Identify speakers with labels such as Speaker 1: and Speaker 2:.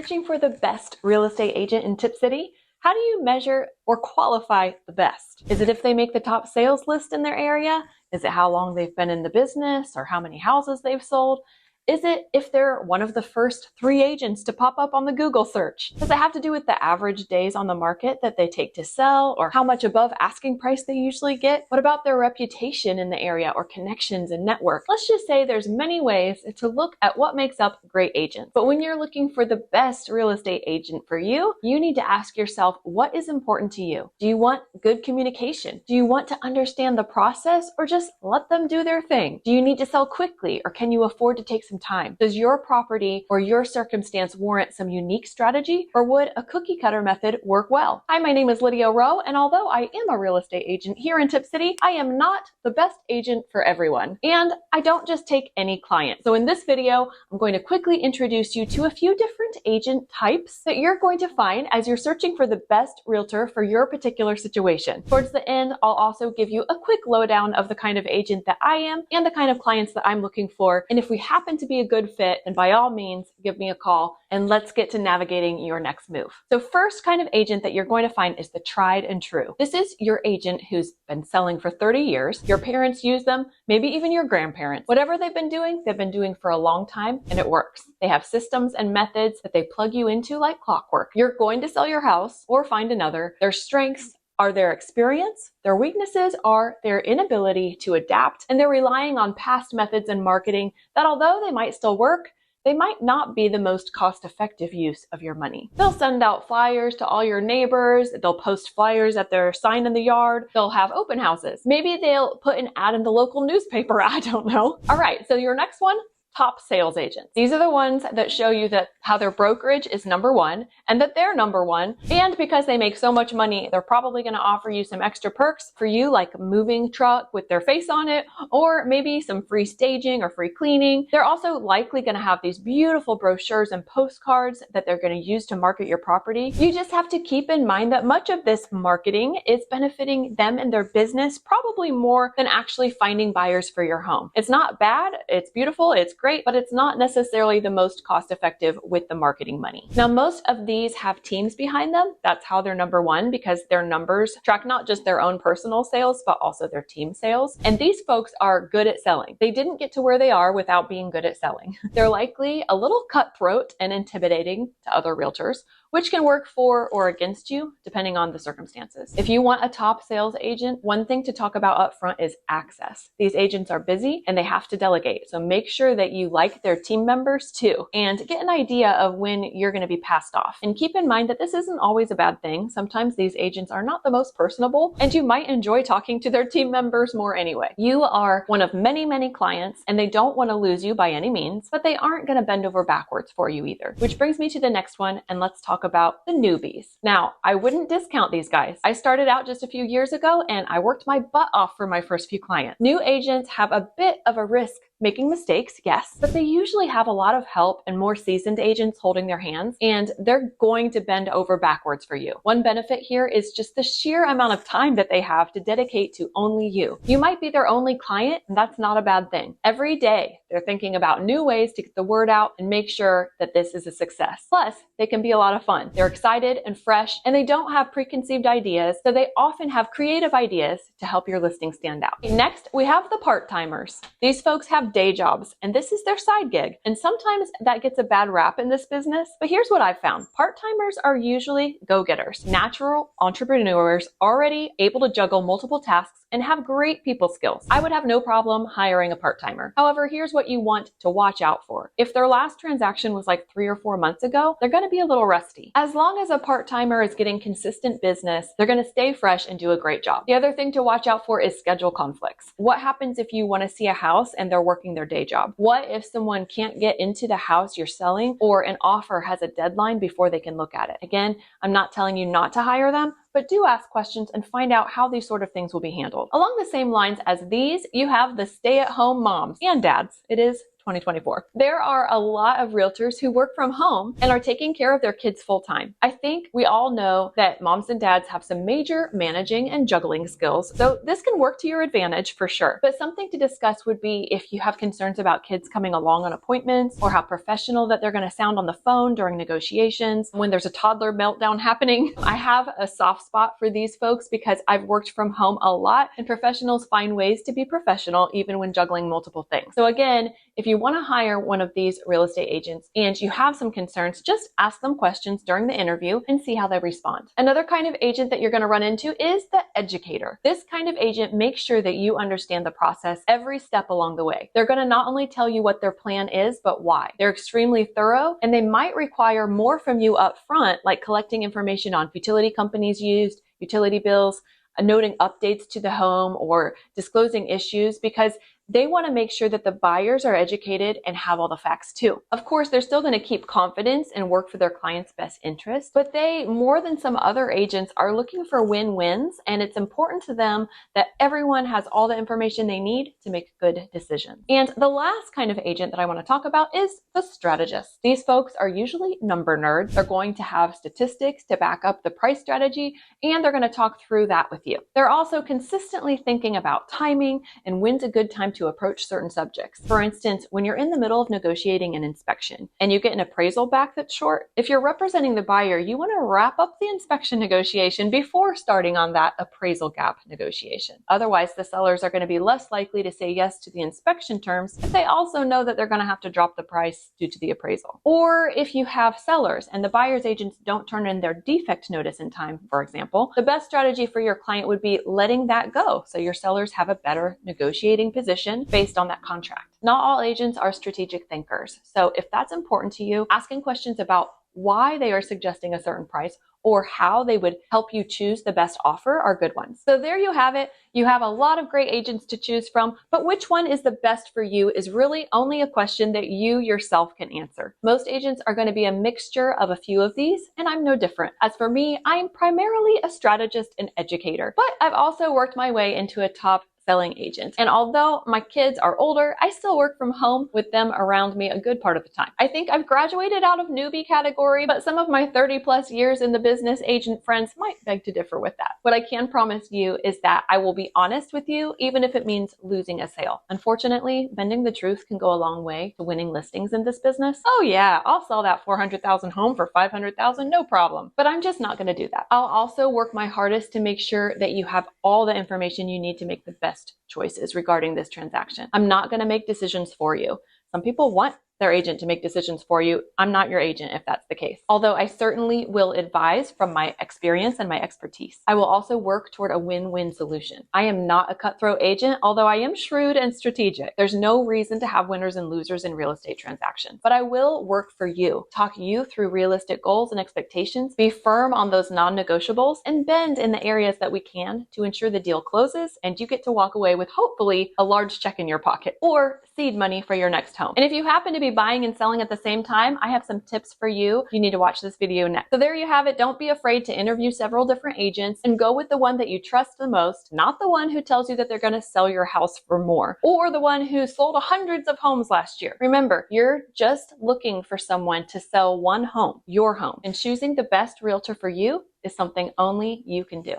Speaker 1: searching for the best real estate agent in Tipp City? How do you measure or qualify the best? Is it if they make the top sales list in their area? Is it how long they've been in the business or how many houses they've sold? Is it if they're one of the first 3 agents to pop up on the Google search? Does it have to do with the average days on the market that they take to sell or how much above asking price they usually get? What about their reputation in the area or connections and network? Let's just say there's many ways to look at what makes up great agents. But when you're looking for the best real estate agent for you, you need to ask yourself, what is important to you? Do you want good communication? Do you want to understand the process or just let them do their thing? Do you need to sell quickly or can you afford to take some time? Does your property or your circumstance warrant some unique strategy, or would a cookie cutter method work well? Hi, my name is Lydia Rowe, and although I am a real estate agent here in Tipp City, I am not the best agent for everyone. And I don't just take any client. So in this video, I'm going to quickly introduce you to a few different agent types that you're going to find as you're searching for the best realtor for your particular situation. Towards the end, I'll also give you a quick lowdown of the kind of agent that I am and the kind of clients that I'm looking for. And if we happen to be a good fit, then by all means, give me a call and let's get to navigating your next move. So first kind of agent that you're going to find is the tried and true. This is your agent who's been selling for 30 years. Your parents use them, maybe even your grandparents. Whatever they've been doing for a long time and it works. They have systems and methods that they plug you into like clockwork. You're going to sell your house or find another. Their strengths are their experience, their weaknesses are their inability to adapt, and they're relying on past methods and marketing that although they might still work, they might not be the most cost-effective use of your money. They'll send out flyers to all your neighbors. They'll post flyers at their sign in the yard. They'll have open houses. Maybe they'll put an ad in the local newspaper. I don't know. All right, so your next one, top sales agents. These are the ones that show you that how their brokerage is number one and that they're number one. And because they make so much money, they're probably going to offer you some extra perks for you, like a moving truck with their face on it, or maybe some free staging or free cleaning. They're also likely going to have these beautiful brochures and postcards that they're going to use to market your property. You just have to keep in mind that much of this marketing is benefiting them and their business probably more than actually finding buyers for your home. It's not bad. It's beautiful. It's great, but it's not necessarily the most cost effective with the marketing money. Now, most of these have teams behind them. That's how they're number one, because their numbers track not just their own personal sales, but also their team sales. And these folks are good at selling. They didn't get to where they are without being good at selling. They're likely a little cutthroat and intimidating to other realtors, which can work for or against you depending on the circumstances. If you want a top sales agent, one thing to talk about up front is access. These agents are busy and they have to delegate. So make sure that you like their team members too and get an idea of when you're going to be passed off. And keep in mind that this isn't always a bad thing. Sometimes these agents are not the most personable and you might enjoy talking to their team members more anyway. You are one of many, many clients and they don't want to lose you by any means, but they aren't going to bend over backwards for you either. Which brings me to the next one, and let's talk about the newbies. Now, I wouldn't discount these guys. I started out just a few years ago and I worked my butt off for my first few clients. New agents have a bit of a risk making mistakes, yes, but they usually have a lot of help and more seasoned agents holding their hands, and they're going to bend over backwards for you. One benefit here is just the sheer amount of time that they have to dedicate to only you. You might be their only client, and that's not a bad thing. Every day, they're thinking about new ways to get the word out and make sure that this is a success. Plus, they can be a lot of fun. They're excited and fresh, and they don't have preconceived ideas, so they often have creative ideas to help your listing stand out. Next, we have the part-timers. These folks have day jobs, and this is their side gig. And sometimes that gets a bad rap in this business, but here's what I've found. Part-timers are usually go-getters, natural entrepreneurs already able to juggle multiple tasks and have great people skills. I would have no problem hiring a part-timer. However, here's what you want to watch out for. If their last transaction was like 3 or 4 months ago, they're going to be a little rusty. As long as a part-timer is getting consistent business, they're going to stay fresh and do a great job. The other thing to watch out for is schedule conflicts. What happens if you want to see a house and they're working their day job? What if someone can't get into the house you're selling, or an offer has a deadline before they can look at it? Again, I'm not telling you not to hire them, but do ask questions and find out how these sort of things will be handled. Along the same lines as these, you have the stay-at-home moms and dads. It is 2024. There are a lot of realtors who work from home and are taking care of their kids full time. I think we all know that moms and dads have some major managing and juggling skills, so this can work to your advantage for sure. But something to discuss would be if you have concerns about kids coming along on appointments, or how professional that they're going to sound on the phone during negotiations when there's a toddler meltdown happening. I have a soft spot for these folks because I've worked from home a lot, and professionals find ways to be professional even when juggling multiple things. So again, if you want to hire one of these real estate agents and you have some concerns, just ask them questions during the interview and see how they respond. Another kind of agent that you're going to run into is the educator. This kind of agent makes sure that you understand the process every step along the way. They're going to not only tell you what their plan is, but why. They're extremely thorough, and they might require more from you up front, like collecting information on utility companies used, utility bills, noting updates to the home, or disclosing issues, because they want to make sure that the buyers are educated and have all the facts too. Of course, they're still going to keep confidence and work for their client's best interest, but they, more than some other agents, are looking for win-wins, and it's important to them that everyone has all the information they need to make good decisions. And the last kind of agent that I want to talk about is the strategist. These folks are usually number nerds. They're going to have statistics to back up the price strategy, and they're going to talk through that with you. They're also consistently thinking about timing and when's a good time to approach certain subjects. For instance, when you're in the middle of negotiating an inspection and you get an appraisal back that's short, if you're representing the buyer, you want to wrap up the inspection negotiation before starting on that appraisal gap negotiation. Otherwise, the sellers are going to be less likely to say yes to the inspection terms if they also know that they're going to have to drop the price due to the appraisal. Or if you have sellers and the buyer's agents don't turn in their defect notice in time, for example, the best strategy for your client would be letting that go so your sellers have a better negotiating position based on that contract. Not all agents are strategic thinkers. So if that's important to you, asking questions about why they are suggesting a certain price or how they would help you choose the best offer are good ones. So there you have it. You have a lot of great agents to choose from, but which one is the best for you is really only a question that you yourself can answer. Most agents are going to be a mixture of a few of these, and I'm no different. As for me, I'm primarily a strategist and educator, but I've also worked my way into a top selling agent. And although my kids are older, I still work from home with them around me a good part of the time. I think I've graduated out of newbie category, but some of my 30 plus years in the business agent friends might beg to differ with that. What I can promise you is that I will be honest with you, even if it means losing a sale. Unfortunately, bending the truth can go a long way to winning listings in this business. Oh yeah, I'll sell that 400,000 home for 500,000, no problem. But I'm just not going to do that. I'll also work my hardest to make sure that you have all the information you need to make the best choices regarding this transaction. I'm not going to make decisions for you. Some people want their agent to make decisions for you. I'm not your agent if that's the case. Although I certainly will advise from my experience and my expertise. I will also work toward a win-win solution. I am not a cutthroat agent, although I am shrewd and strategic. There's no reason to have winners and losers in real estate transactions, but I will work for you, talk you through realistic goals and expectations, be firm on those non-negotiables, and bend in the areas that we can to ensure the deal closes and you get to walk away with hopefully a large check in your pocket or seed money for your next home. And if you happen to be buying and selling at the same time, I have some tips for you. You need to watch this video next. So there you have it. Don't be afraid to interview several different agents and go with the one that you trust the most, not the one who tells you that they're going to sell your house for more, or the one who sold hundreds of homes last year. Remember, you're just looking for someone to sell one home, your home, and choosing the best realtor for you is something only you can do.